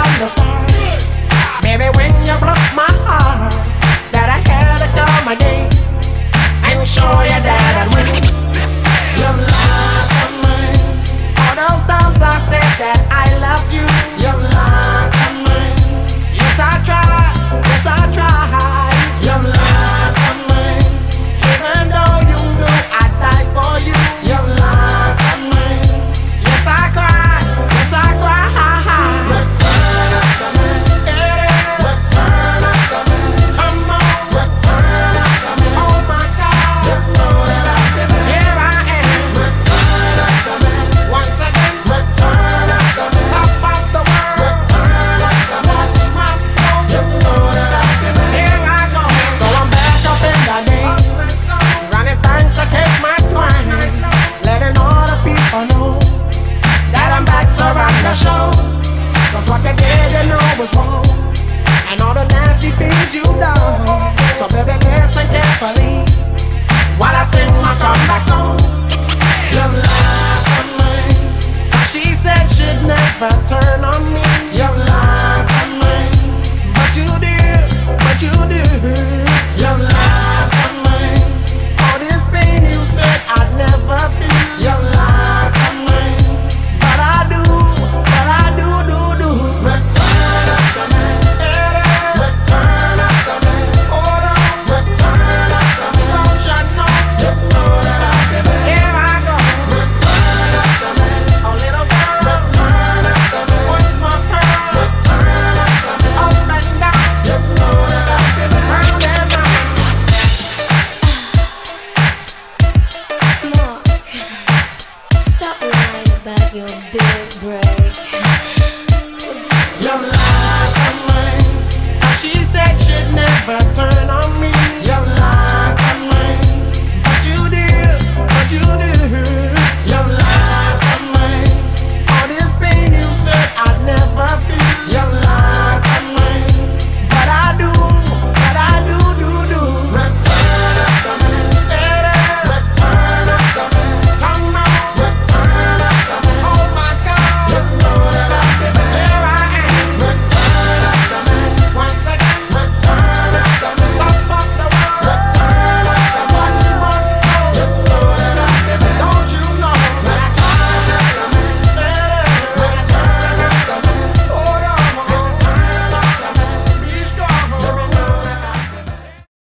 from the start. Baby, when you broke my heart, that I had to come again and show you that I'd win. You lied to me. All those times I said that I loved you. You lied to me. Yes, I tried. Yes, I tried. You lied to me. Even though you knew I'd die for you. You lied to me. Yes, I cried. Yes, I cried. Return of the man. It is. Return of the man. Come on. Return of the man. Oh my God. You know that I've been there. Here I am. Return of the man. Once again. Return of the man. Top of the world. Return of the man. Watch my flow. You know that I've been there. Here I go. So I'm back up in the game. Running things to keep my swing. Letting all the people know that I'm back to run the show. Cause what you did you know was wrong. And all the nasty things you done. So baby listen carefully while I sing my comeback song. You lied to me. She said she'd never turn on